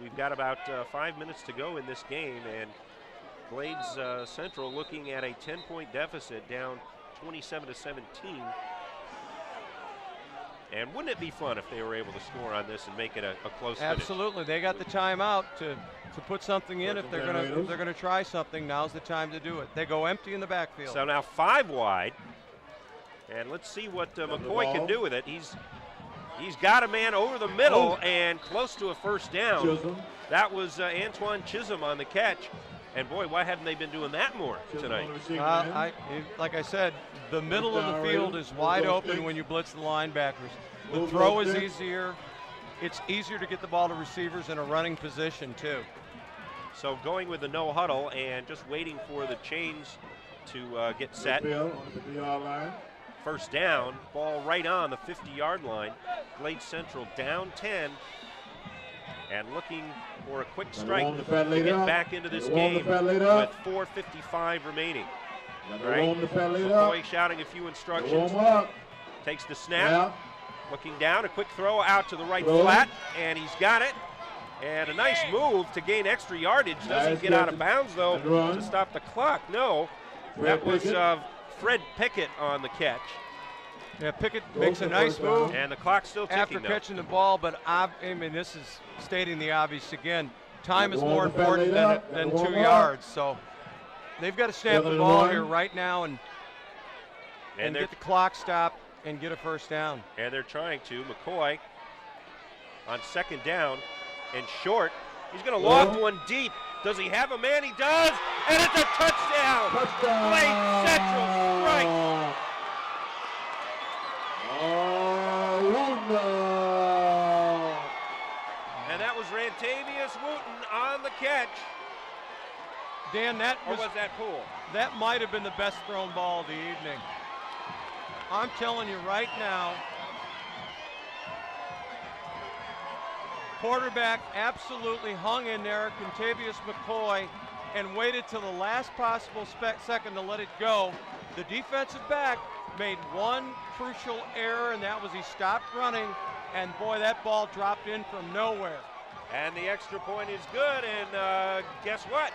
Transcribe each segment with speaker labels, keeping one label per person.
Speaker 1: We've got about 5 minutes to go in this game, and Glades Central looking at a 10-point deficit, down 27-17. And wouldn't it be fun if they were able to score on this and make it a close finish?
Speaker 2: Absolutely. They got the timeout to put something in. If they're gonna try something, now's the time to do it. They go empty in the backfield.
Speaker 1: So now 5 wide, and let's see what McCoy can do with it. He's got a man over the middle and close to a first down.
Speaker 3: Chisholm.
Speaker 1: That was Antoine Chisholm on the catch. And boy, why haven't they been doing that more tonight?
Speaker 2: Like I said, the middle of the field is wide open when you blitz the linebackers. The throw is easier. It's easier to get the ball to receivers in a running position too.
Speaker 1: So going with the no huddle and just waiting for the chains to get set. First down, ball right on the 50-yard line. Glades Central down 10 and looking for a quick strike to get back into this game with 4:55 remaining. Right? McCoy shouting a few instructions. Takes the snap. Looking down, a quick throw out to the right flat, and he's got it. And a nice move to gain extra yardage. Doesn't get out of bounds, though, to stop the clock. No, that was Fred Pickett on the catch.
Speaker 2: Yeah, Pickett makes a nice move.
Speaker 1: And the clock's still ticking
Speaker 2: after catching the ball, but I mean, this is stating the obvious again. Time is more important than 2 yards. So they've got to snap the ball here right now and get the clock stopped and get a first down.
Speaker 1: And they're trying to. McCoy on second down and short. He's going to loft one deep. Does he have a man? He does. And it's a touchdown. Glades Central strike. And that was Rantavius Wooten on the catch.
Speaker 2: Dan,
Speaker 1: was that Poole?
Speaker 2: That might have been the best thrown ball of the evening. I'm telling you right now, quarterback absolutely hung in there, Contavious McCoy, and waited till the last possible second to let it go. The defensive back made one crucial error, and that was he stopped running, and boy, that ball dropped in from nowhere.
Speaker 1: And the extra point is good, and guess what?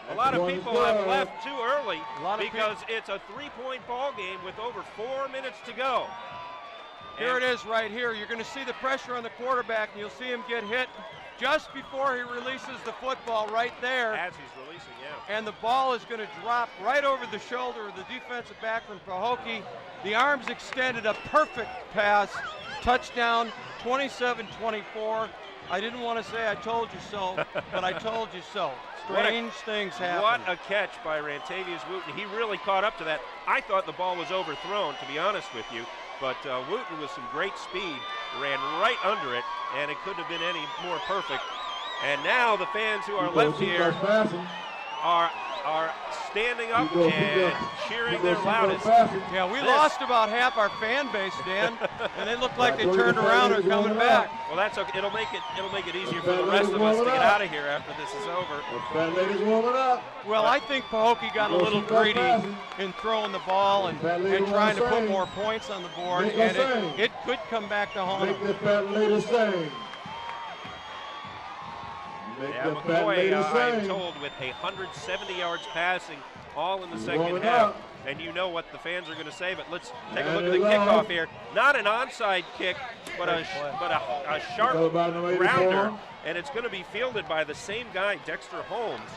Speaker 1: A lot of people have left too early because it's a 3-point ball game with over 4 minutes to go.
Speaker 2: Here it is right here. You're going to see the pressure on the quarterback, and you'll see him get hit just before he releases the football right there.
Speaker 1: As he's releasing, yeah.
Speaker 2: And the ball is going to drop right over the shoulder of the defensive back from Pahokee. The arms extended, a perfect pass, touchdown, 27-24. I didn't want to say I told you so, but I told you so. Strange things happen.
Speaker 1: What a catch by Rantavius Wooten. He really caught up to that. I thought the ball was overthrown, to be honest with you, but Wooten with some great speed ran right under it, and it couldn't have been any more perfect. And now the fans who are left here are standing up and cheering their loudest.
Speaker 2: Yeah, we lost about half our fan base, Dan, and it looked like they turned around and are coming back.
Speaker 1: Well, that's okay. It'll make it easier for the rest of us to get out of here after this is over.
Speaker 2: Well, I think Pahokee got a little greedy in throwing the ball and trying to put more points on the board, and it could come back to haunt them.
Speaker 1: Yeah, McCoy, I'm told, with 170 yards passing, all in the second half. And you know what the fans are going to say, but let's take a look at the kickoff here. Not an onside kick, but a sharp grounder, and it's going to be fielded by the same guy, Dexter Holmes,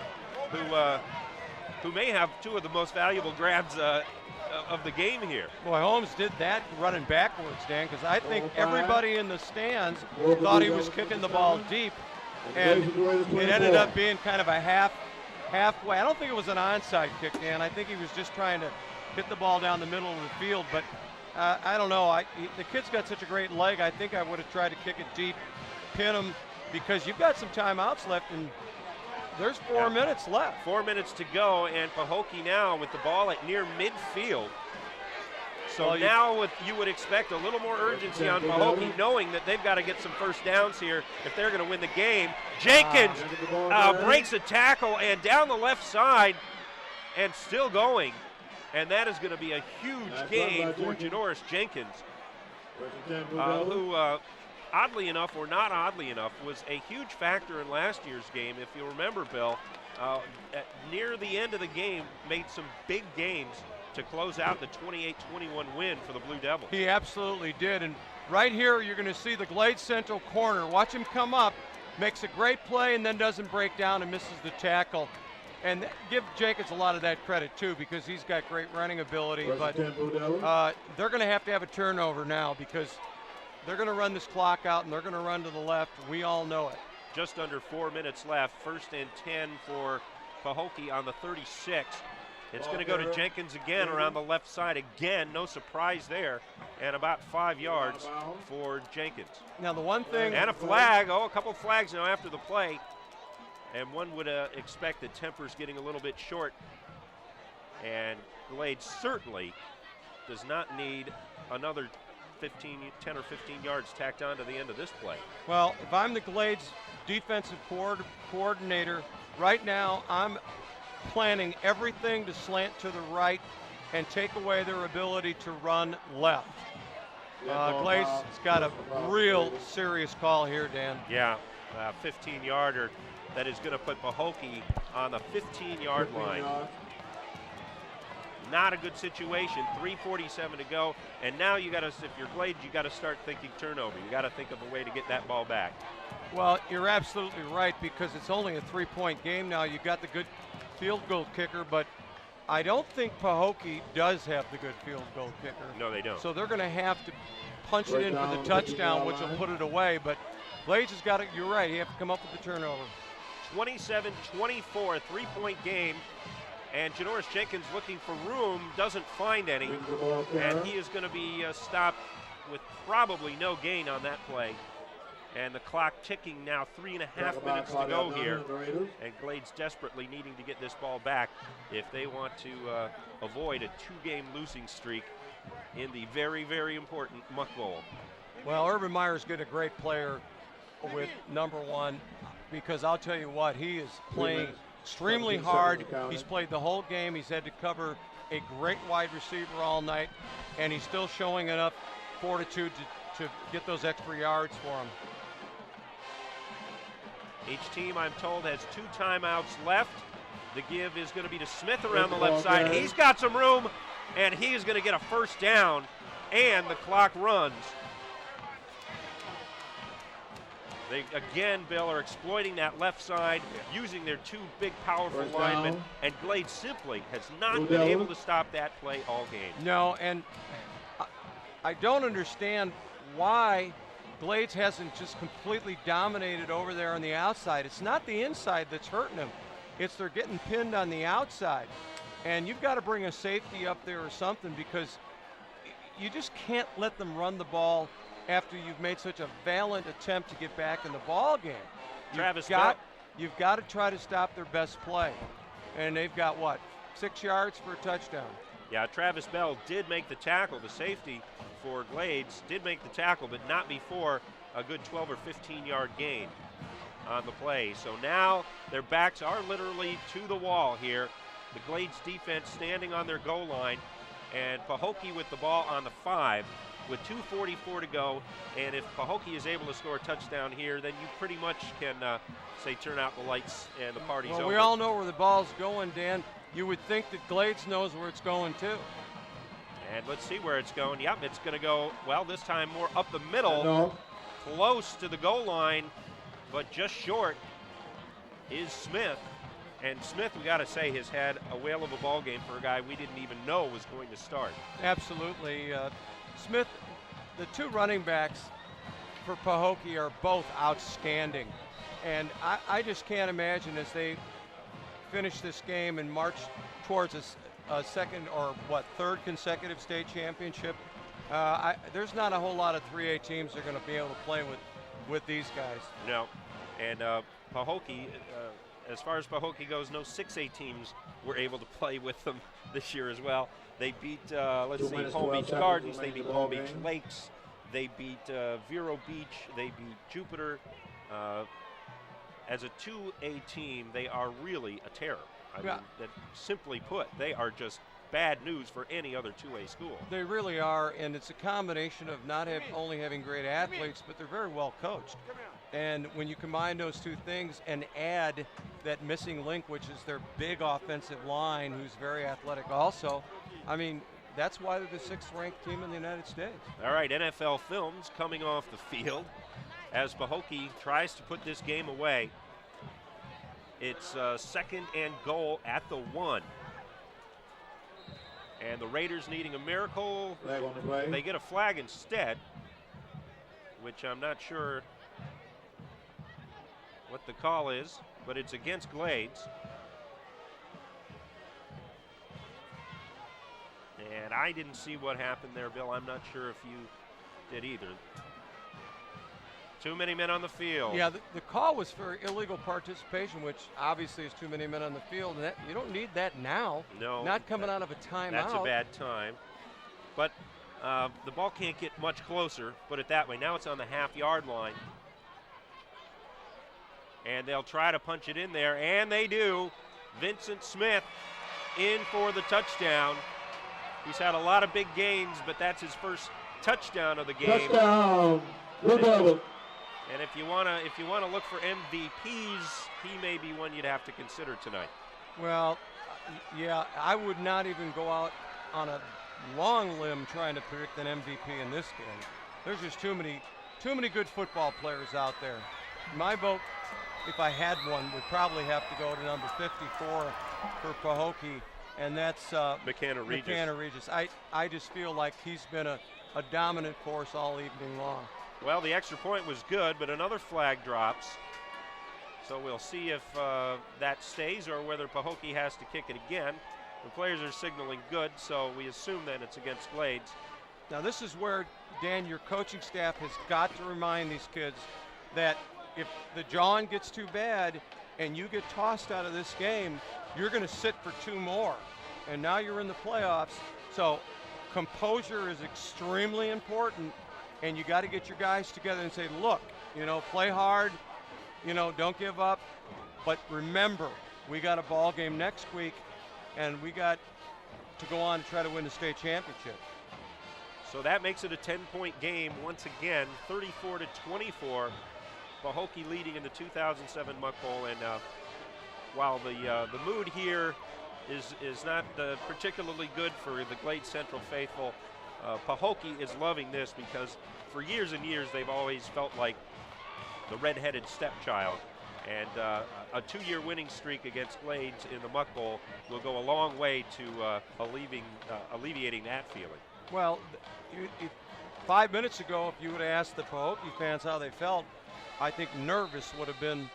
Speaker 1: who may have two of the most valuable grabs of the game here.
Speaker 2: Boy, Holmes did that running backwards, Dan, because I think everybody in the stands thought he was kicking the ball deep. And it ended up being kind of a halfway. I don't think it was an onside kick, Dan. I think he was just trying to hit the ball down the middle of the field. But I don't know. The kid's got such a great leg. I think I would have tried to kick it deep, pin him, because you've got some timeouts left, and there's 4 minutes left.
Speaker 1: 4 minutes to go, and Pahokee now with the ball at near midfield. So now you would expect a little more urgency on Pahokee, knowing that they've got to get some first downs here if they're going to win the game. Jenkins breaks a tackle and down the left side and still going. And that is going to be a huge gain for Janoris Jenkins, who oddly enough, or not oddly enough, was a huge factor in last year's game. If you remember, Bill, near the end of the game, made some big games to close out the 28-21 win for the Blue Devils.
Speaker 2: He absolutely did, and right here you're going to see the Glades Central corner. Watch him come up, makes a great play, and then doesn't break down and misses the tackle. And give Jenkins a lot of that credit, too, because he's got great running ability. But they're going to have a turnover now because they're going to run this clock out, and they're going to run to the left. We all know it.
Speaker 1: Just under 4 minutes left. 1st and 10 for Pahokee on the 36. It's going to go to Jenkins again around the left side again. No surprise there. And about 5 yards for Jenkins.
Speaker 2: Now the one thing.
Speaker 1: And a flag. Oh, a couple of flags now after the play. And one would expect that temper's getting a little bit short. And Glades certainly does not need another 10 or 15 yards tacked on to the end of this play.
Speaker 2: Well, if I'm the Glades defensive coordinator, right now I'm planning everything to slant to the right and take away their ability to run left. Glades has got a real serious call here, Dan.
Speaker 1: Yeah, 15-yarder that is going to put Pahokee on the 15-yard line. Not a good situation. 3:47 to go, and now you got to, if you're Glades, you got to start thinking turnover. You got to think of a way to get that ball back.
Speaker 2: Well, you're absolutely right because it's only a 3-point game now. You got the good field goal kicker, but I don't think Pahokee does have the good field goal kicker.
Speaker 1: No, they don't.
Speaker 2: So they're going to have to punch it in for the touchdown, which will put it away. But Glades has got it. You're right. He have to come up with the turnover. 27-24,
Speaker 1: 3-point game. And Janoris Jenkins looking for room, doesn't find any. And he is going to be stopped with probably no gain on that play. And the clock ticking now, 3.5 minutes to go here. And Glades desperately needing to get this ball back if they want to avoid a 2-game losing streak in the very, very important Muck Bowl.
Speaker 2: Well, Urban Meyer's got a great player with number 1 because I'll tell you what, he is playing extremely hard. He's played the whole game. He's had to cover a great wide receiver all night, and he's still showing enough fortitude to get those extra yards for him.
Speaker 1: Each team, I'm told, has 2 timeouts left. The give is going to be to Smith around the left side. He's got some room, and he is going to get a first down, and the clock runs. They, again, Bill, are exploiting that left side, using their 2 big, powerful linemen, and Glades simply has not been able to stop that play all game.
Speaker 2: No, and I don't understand why Glades hasn't just completely dominated over there on the outside. It's not the inside that's hurting them. It's they're getting pinned on the outside. And you've got to bring a safety up there or something because you just can't let them run the ball after you've made such a valiant attempt to get back in the ball game. You've got to try to stop their best play. And they've got, what, 6 yards for a touchdown?
Speaker 1: Yeah, Travis Bell did make the tackle. The safety for Glades did make the tackle, but not before a good 12 or 15-yard gain on the play. So now their backs are literally to the wall here. The Glades defense standing on their goal line, and Pahokee with the ball on the 5 with 2:44 to go. And if Pahokee is able to score a touchdown here, then you pretty much can say turn out the lights and the party's over.
Speaker 2: We all know where the ball's going, Dan. You would think that Glades knows where it's going too.
Speaker 1: And let's see where it's going. Yep, it's going to go, well, this time more up the middle, close to the goal line, but just short is Smith. And Smith, we got to say, has had a whale of a ball game for a guy we didn't even know was going to start.
Speaker 2: Absolutely. Smith, the 2 running backs for Pahokee are both outstanding. And I just can't imagine as they finish this game and march towards a second or, third consecutive state championship, there's not a whole lot of 3A teams that are going to be able to play with these guys.
Speaker 1: No. And Pahokee, as far as Pahokee goes, no 6A teams were able to play with them this year as well. They beat, Palm Beach Gardens. They beat Palm Beach Lakes. They beat Vero Beach. They beat Jupiter. As a 2A team, they are really a terror. I mean, that simply put, they are just bad news for any other 2A school.
Speaker 2: They really are, and it's a combination of not only having great athletes, but they're very well coached. And when you combine those two things and add that missing link, which is their big offensive line, who's very athletic also, I mean, that's why they're the 6th ranked team in the United States.
Speaker 1: All right, NFL Films coming off the field as Pahokee tries to put this game away. It's 2nd and goal at the 1. And the Raiders needing a miracle. They get a flag instead, which I'm not sure what the call is, but it's against Glades. And I didn't see what happened there, Bill. I'm not sure if you did either. Too many men on the field.
Speaker 2: Yeah, the call was for illegal participation, which obviously is too many men on the field. And you don't need that now.
Speaker 1: No.
Speaker 2: Not coming out of a timeout.
Speaker 1: That's a bad time. But the ball can't get much closer, put it that way. Now it's on the half-yard line. And they'll try to punch it in there, and they do. Vincent Smith in for the touchdown. He's had a lot of big gains, but that's his first touchdown of the game.
Speaker 3: Touchdown.
Speaker 1: And if you wanna look for MVPs, he may be one you'd have to consider tonight.
Speaker 2: Well, yeah, I would not even go out on a long limb trying to predict an MVP in this game. There's just too many good football players out there. My vote, if I had one, would probably have to go to number 54 for Pahokee, and that's
Speaker 1: McKenna
Speaker 2: Regis. I just feel like he's been a dominant force all evening long.
Speaker 1: Well, the extra point was good, but another flag drops. So we'll see if that stays or whether Pahokee has to kick it again. The players are signaling good, so we assume then it's against Glades.
Speaker 2: Now this is where, Dan, your coaching staff has got to remind these kids that if the jawing gets too bad and you get tossed out of this game, you're going to sit for 2 more. And now you're in the playoffs. So composure is extremely important, and you got to get your guys together and say, look, play hard, don't give up. But remember, we got a ball game next week, and we got to go on to try to win the state championship.
Speaker 1: So that makes it a 10-point game once again, 34-24. Pahokee leading in the 2007 Muck Bowl, and while the mood here is not particularly good for the Glades Central faithful, Pahokee is loving this because for years and years they've always felt like the red-headed stepchild, and a 2-year winning streak against Glades in the Muck Bowl will go a long way to alleviating that feeling.
Speaker 2: Well, 5 minutes ago, if you would have asked the Pahokee fans how they felt, I think nervous would have been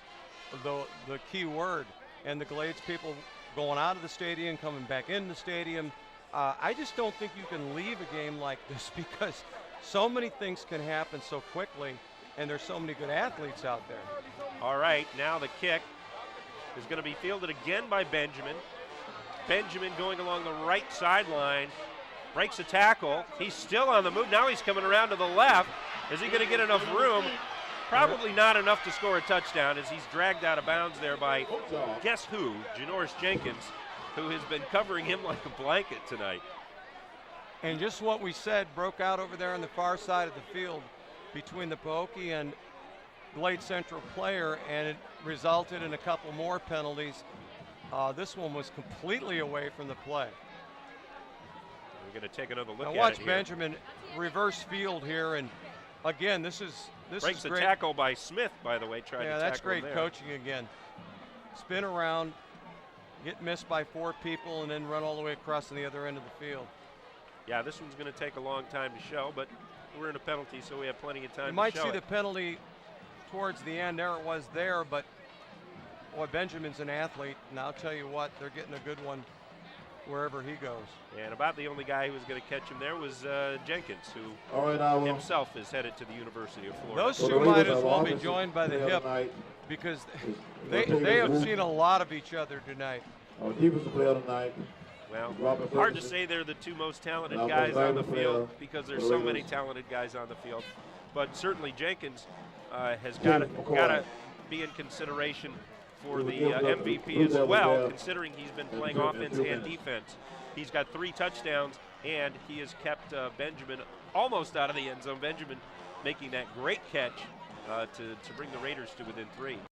Speaker 2: the key word. And the Glades people going out of the stadium, coming back in the stadium. I just don't think you can leave a game like this because so many things can happen so quickly, and there's so many good athletes out there.
Speaker 1: All right, now the kick is going to be fielded again by Benjamin. Benjamin going along the right sideline, breaks a tackle. He's still on the move. Now he's coming around to the left. Is he going to get enough room? Probably not enough to score a touchdown as he's dragged out of bounds there by, guess who? Janoris Jenkins, who has been covering him like a blanket tonight.
Speaker 2: And just what we said broke out over there on the far side of the field between the Pahokee and Glades Central player, and it resulted in a couple more penalties. This one was completely away from the play.
Speaker 1: We're going to take another look
Speaker 2: now
Speaker 1: at
Speaker 2: watch
Speaker 1: it
Speaker 2: Benjamin reverse field here, and again, this is
Speaker 1: breaks a
Speaker 2: great.
Speaker 1: tackle by Smith, by the way.
Speaker 2: Yeah, that's great coaching again. Spin around, get missed by 4 people, and then run all the way across to the other end of the field.
Speaker 1: Yeah, this one's going to take a long time to show, but we're in a penalty, so we have plenty of time to show it.
Speaker 2: You might see the penalty towards the end. There it was there, but boy, Benjamin's an athlete, and I'll tell you what, they're getting a good one wherever he goes.
Speaker 1: And about the only guy who was going to catch him there was Jenkins, who himself is headed to the University of Florida.
Speaker 2: Those two might as well be joined by the hip because they have seen a lot of each other tonight.
Speaker 3: Our defensive player tonight.
Speaker 1: Well, hard to say they're the 2 most talented guys on the field because there's so many talented guys on the field. But certainly Jenkins has got to be in consideration for the MVP as well, considering he's been playing offense and defense. He's got 3 touchdowns, and he has kept Benjamin almost out of the end zone. Benjamin making that great catch to bring the Raiders to within 3.